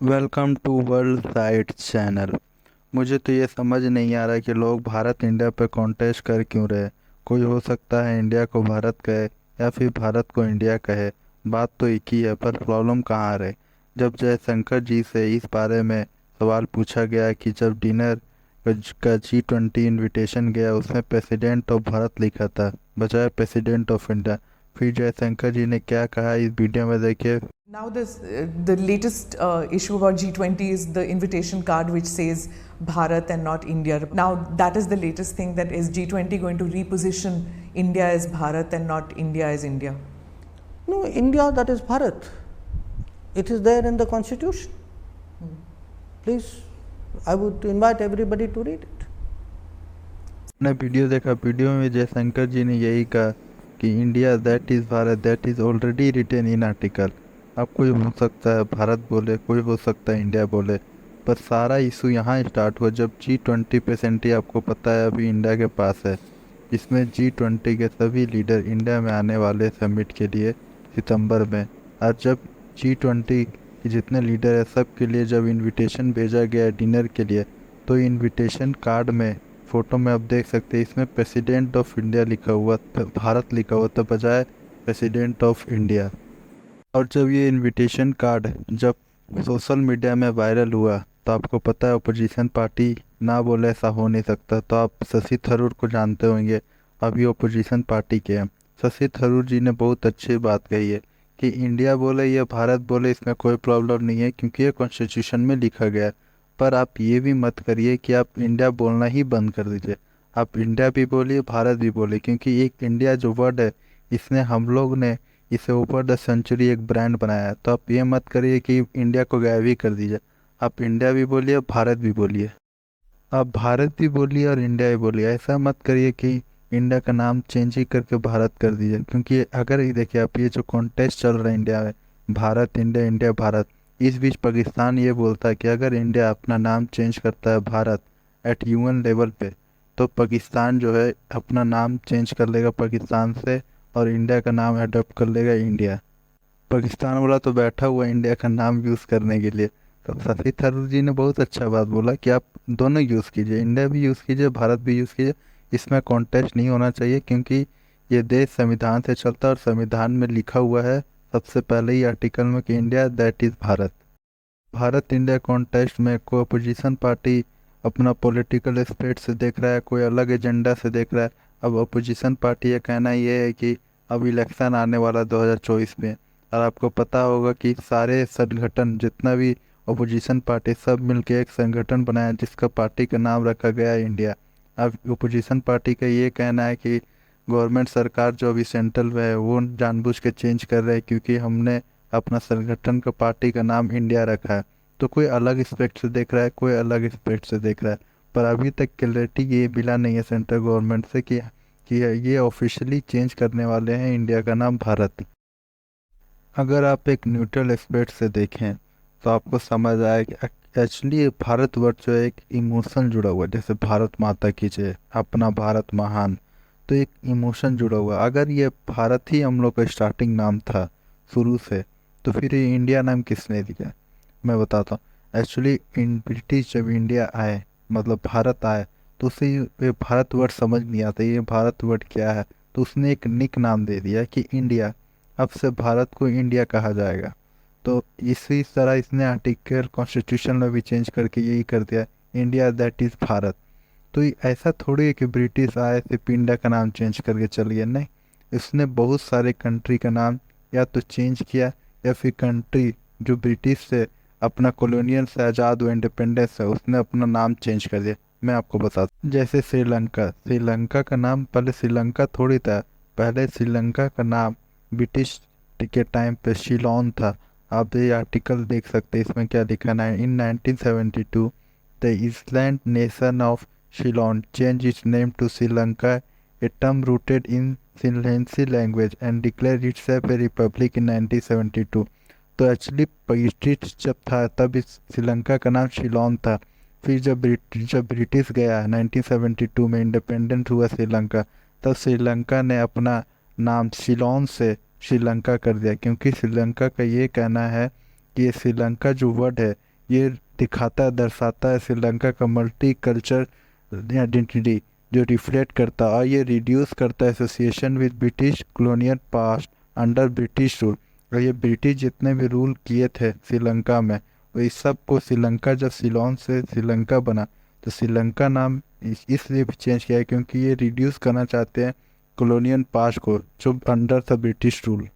Welcome to world side channel. मुझे तो ये समझ नहीं आ रहा कि लोग भारत इंडिया पे कॉन्टेस्ट कर क्यों रहे। कोई हो सकता है इंडिया को भारत कहे या फिर भारत को इंडिया कहे। बात तो एक ही है, पर प्रॉब्लम कहाँ आ रही। जब जयशंकर जी से इस बारे में सवाल पूछा गया कि जब डिनर का G20 इनविटेशन गया उसमें प्रेसिडेंट ऑफ भारत लिखा था बजाय प्रेसिडेंट ऑफ इंडिया, फिर जयशंकर जी ने क्या कहा इस वीडियो में देखिए। Now, the latest issue about G20 is the invitation card which says Bharat and not India. Now, that is the latest thing, that is G20 going to reposition India as Bharat and not India as India? No, India, that is Bharat. It is there in the constitution. Please, I would invite everybody to read it. ने video देखा, video में जयशंकर जी ने यही कहा कि India that is Bharat that is already written in article. अब कोई हो सकता है भारत बोले, कोई हो सकता है इंडिया बोले, पर सारा इशू यहाँ स्टार्ट हुआ जब G20 प्रेजेंटी आपको पता है अभी इंडिया के पास है, जिसमें G20 के सभी लीडर इंडिया में आने वाले समिट के लिए सितंबर में। और जब G20 के जितने लीडर है सब के लिए जब इनविटेशन भेजा गया डिनर के लिए, तो इनविटेशन कार्ड में फोटो में आप देख सकते हैं इसमें प्रेसिडेंट ऑफ इंडिया लिखा हुआ था, भारत लिखा हुआ था बजाय प्रेसिडेंट ऑफ इंडिया। और जब ये इनविटेशन कार्ड जब सोशल मीडिया में वायरल हुआ तो आपको पता है अपोजिशन पार्टी ना बोले ऐसा हो नहीं सकता। तो आप शशि थरूर को जानते होंगे, अभी अपोजिशन पार्टी के हैं। शशि थरूर जी ने बहुत अच्छी बात कही है कि इंडिया बोले या भारत बोले इसमें कोई प्रॉब्लम नहीं है क्योंकि ये कॉन्स्टिट्यूशन में लिखा गया है। पर आप ये भी मत करिए कि आप इंडिया बोलना ही बंद कर दीजिए। आप इंडिया भी बोलिए भारत भी बोलिए, क्योंकि एक इंडिया जो वर्ड है इसने हम लोग ने इसे ओवर द सेंचुरी एक ब्रांड बनाया है। तो आप ये मत करिए कि इंडिया को गायब ही कर दीजिए। आप इंडिया भी बोलिए भारत भी बोलिए। आप भारत भी बोलिए और इंडिया भी बोलिए। ऐसा मत करिए कि इंडिया का नाम चेंज ही करके भारत कर दीजिए, क्योंकि अगर ये देखिए आप ये जो कॉन्टेस्ट चल रहा है इंडिया में, भारत इंडिया इंडिया भारत, इस बीच पाकिस्तान ये बोलता है कि अगर इंडिया अपना नाम चेंज करता है भारत एट UN लेवल पे, तो पाकिस्तान जो है अपना नाम चेंज कर लेगा पाकिस्तान से और इंडिया का नाम अडॉप्ट कर लेगा इंडिया। पाकिस्तान वाला तो बैठा हुआ है इंडिया का नाम यूज़ करने के लिए। तो शशि थरूर जी ने बहुत अच्छा बात बोला कि आप दोनों यूज़ कीजिए, इंडिया भी यूज़ कीजिए भारत भी यूज़ कीजिए। इसमें कॉन्टेस्ट नहीं होना चाहिए क्योंकि ये देश संविधान से चलता है और संविधान में लिखा हुआ है सबसे पहले ही आर्टिकल में कि India that is Bharat. Bharat India contest में कोई अपोजिशन पार्टी अपना पॉलिटिकल एस्पेक्ट से देख रहा है, कोई अलग एजेंडा से देख रहा है। अब अपोजिशन पार्टी का कहना ये है कि अब इलेक्शन आने वाला 2024 में, और आपको पता होगा कि सारे संगठन जितना भी अपोजिशन पार्टी सब मिलके एक संगठन बनाया जिसका पार्टी का नाम रखा गया है इंडिया। अब अपोजिशन पार्टी का ये कहना है कि गवर्नमेंट सरकार जो अभी सेंट्रल में है वो जानबूझ के चेंज कर रहे हैं क्योंकि हमने अपना संगठन का पार्टी का नाम इंडिया रखा है। तो कोई अलग एस्पेक्ट से देख रहा है, कोई अलग एस्पेक्ट से देख रहा है, पर अभी तक क्लैरिटी ये मिला नहीं है सेंट्रल गवर्नमेंट से कि ये ऑफिशियली चेंज करने वाले हैं इंडिया का नाम भारत। अगर आप एक न्यूट्रल एस्पेक्ट से देखें तो आपको समझ आए कि एक्चुअली भारतवर्ष जो है एक इमोशन जुड़ा हुआ है, जैसे भारत माता की जय, अपना भारत महान। तो एक इमोशन जुड़ा हुआ है। अगर ये भारत ही हम लोग का स्टार्टिंग नाम था शुरू से, तो फिर ये इंडिया नाम किसने दिया। मैं बताता हूँ। एक्चुअली इन ब्रिटिश जब इंडिया आए मतलब भारत आए, तो उसे ये भारतवर्ष समझ नहीं आता ये भारतवर्ष क्या है, तो उसने एक निक नाम दे दिया कि इंडिया। अब से भारत को इंडिया कहा जाएगा। तो इसी तरह इसने आर्टिकल कॉन्स्टिट्यूशन में भी चेंज करके यही कर दिया, इंडिया दैट इज़ भारत। तो ये ऐसा थोड़ी है कि ब्रिटिश आए सिर्फ इंडिया का नाम चेंज करके चल गया, नहीं। इसने बहुत सारे कंट्री का नाम या तो चेंज किया या फिर कंट्री जो ब्रिटिश से अपना कॉलोनियल से आज़ाद हुआ इंडिपेंडेंस है उसने अपना नाम चेंज कर दिया। मैं आपको बताता हूँ, जैसे श्रीलंका, श्रीलंका का नाम पहले श्रीलंका थोड़ी था। पहले श्रीलंका का नाम ब्रिटिश के टाइम पे शिलोन था। आप ये आर्टिकल देख सकते हैं, इसमें क्या लिखा है, इन 1972 the island nation of Ceylon changed its name to Sri Lanka, a term rooted in Ceylonese language, and declared itself a republic in 1972। तो एक्चुअली ब्रिटिश जब था तब इस श्रीलंका का नाम शिलोन था। फिर जब ब्रिटिश गया 1972 में इंडिपेंडेंट हुआ श्रीलंका, तब श्रीलंका ने अपना नाम शिलोन से श्रीलंका कर दिया, क्योंकि श्रीलंका का ये कहना है कि ये श्रीलंका जो वर्ड है ये दिखाता है, दर्शाता है श्रीलंका का मल्टी कल्चर आइडेंटिटी जो रिफ्लेक्ट करता है, और ये रिड्यूस करता है association with British colonial past under British rule. और ये ब्रिटिश जितने भी रूल किए थे श्रीलंका में, वो इस सब को श्रीलंका जब सिलोन से श्रीलंका बना तो श्रीलंका नाम इसलिए भी चेंज किया है क्योंकि ये रिड्यूस करना चाहते हैं कॉलोनियल पास्ट को जो अंडर था ब्रिटिश रूल।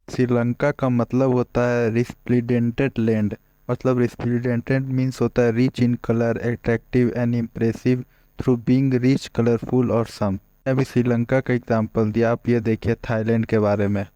श्रीलंका का मतलब होता है रिस्प्लेंडेंट लैंड, मतलब रिस्प्लेंडेंट मीन्स होता है rich in colour, attractive and impressive through being rich, colourful और सम। अभी श्रीलंका का एग्जांपल दिया, आप ये देखिए थाईलैंड के बारे में।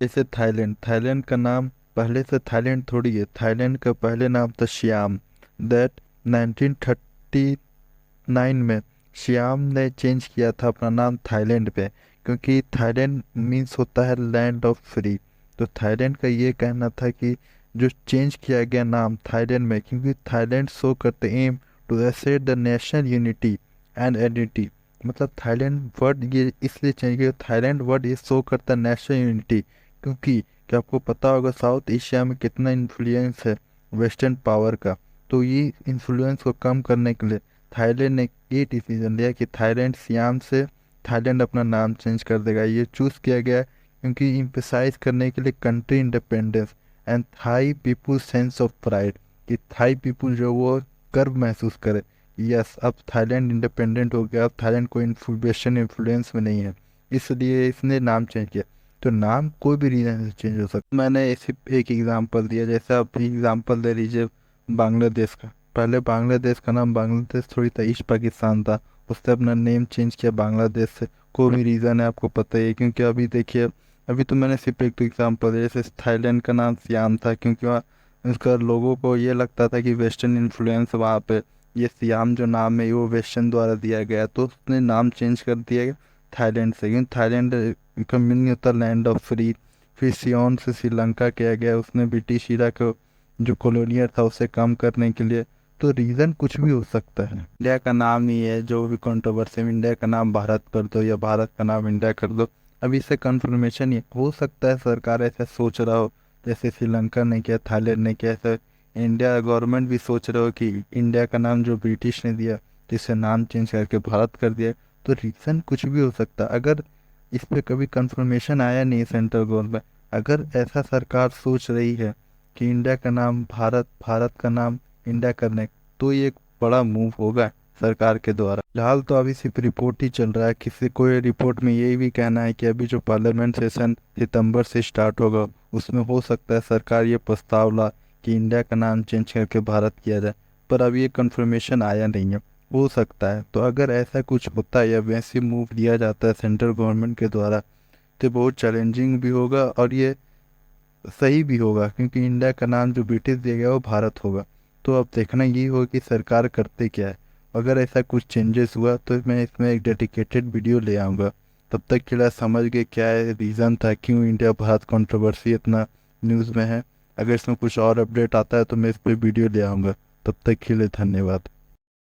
जैसे थाईलैंड, थाईलैंड का नाम पहले से थाईलैंड थोड़ी है, थाईलैंड का पहले नाम था श्याम। दैट 1939 में श्याम ने चेंज किया था अपना नाम थाईलैंड पे, क्योंकि थाईलैंड मीन्स होता है लैंड ऑफ फ्री। तो थाईलैंड का ये कहना था कि जो चेंज किया गया नाम थाईलैंड में, क्योंकि थाईलैंड शो करते aim to assert the national unity and identity. मतलब थाईलैंड वर्ड ये इसलिए चेंज किया, थाईलैंड वर्ड ये शो करता है नेशनल यूनिटी, क्योंकि क्या आपको पता होगा साउथ एशिया में कितना इन्फ्लुएंस है वेस्टर्न पावर का। तो ये इन्फ्लुएंस को कम करने के लिए थाईलैंड ने ये डिसीजन लिया कि थाईलैंड सियाम से थाईलैंड अपना नाम चेंज कर देगा। ये चूज़ किया गया क्योंकि इम्फेसाइज करने के लिए country independence and Thai people sense of pride, कि थाई पीपुल जो वो गर्व महसूस करे, यस अब थाईलैंड इंडिपेंडेंट हो गया, अब थाईलैंड कोई वेस्टर्न इन्फ्लुएंस में नहीं है, इसलिए इसने नाम चेंज किया। तो नाम कोई भी रीज़न से चेंज हो सकता है। मैंने सिर्फ एक एग्जांपल दिया, जैसे आप एग्जांपल दे लीजिए बांग्लादेश का। पहले बांग्लादेश का नाम बांग्लादेश थोड़ी था, ईस्ट पाकिस्तान था, उसने अपना नेम चेंज किया बांग्लादेश से। कोई भी रीज़न है आपको पता ही है, क्योंकि अभी देखिए अभी तो मैंने सिर्फ एक एग्जांपल दिया, जैसे थाईलैंड का नाम सियाम था क्योंकि वहाँ उसका लोगों को ये लगता था कि वेस्टर्न इन्फ्लुएंस वहाँ पे, ये सियाम जो नाम है वो वेस्टर्न द्वारा दिया गया, तो उसने नाम चेंज कर दिया गया थाईलैंड से, क्योंकि थाईलैंड का मीनिंग होता है लैंड ऑफ फ्री। फिर सियोन से श्रीलंका किया गया, उसने ब्रिटिश इरा को जो कॉलोनियल था उसे कम करने के लिए। तो रीज़न कुछ भी हो सकता है। इंडिया का नाम ही है जो भी कंट्रोवर्सी में, इंडिया का नाम भारत कर दो या भारत का नाम इंडिया कर दो, अभी इससे कंफर्मेशन ही हो सकता है सरकार ऐसा सोच रहा हो जैसे श्रीलंका ने किया, थाईलैंड ने किया, ऐसा इंडिया गवर्नमेंट भी सोच रहे हो कि इंडिया का नाम जो ब्रिटिश ने दिया जिससे नाम चेंज करके भारत कर दिया। तो रीज़न कुछ भी हो सकता है। अगर इस पर कभी कंफर्मेशन आया नहीं सेंट्रल गवर्नमेंट, अगर ऐसा सरकार सोच रही है कि इंडिया का नाम भारत, भारत का नाम इंडिया करने, तो ये एक बड़ा मूव होगा सरकार के द्वारा। फिलहाल तो अभी सिर्फ रिपोर्ट ही चल रहा है, किसी कोई रिपोर्ट में यही भी कहना है कि अभी जो पार्लियामेंट सेशन सितंबर से स्टार्ट होगा उसमें हो सकता है सरकार ये प्रस्ताव ला कि इंडिया का नाम चेंज करके भारत किया जाए, पर अभी ये कंफर्मेशन आया नहीं है, हो सकता है। तो अगर ऐसा कुछ होता है या वैसे मूव दिया जाता है सेंट्रल गवर्नमेंट के द्वारा तो बहुत चैलेंजिंग भी होगा और ये सही भी होगा, क्योंकि इंडिया का नाम जो ब्रिटिश दिया गया वो भारत होगा। तो अब देखना ये होगा कि सरकार करते क्या है। अगर ऐसा कुछ चेंजेस हुआ तो मैं इसमें एक डेडिकेटेड वीडियो ले आऊँगा। तब तक के लिए समझ गए क्या है रीज़न था क्यों इंडिया भारत कंट्रोवर्सी इतना न्यूज़ में है। अगर इसमें कुछ और अपडेट आता है तो मैं इस पर वीडियो ले आऊँगा। तब तक के लिए धन्यवाद।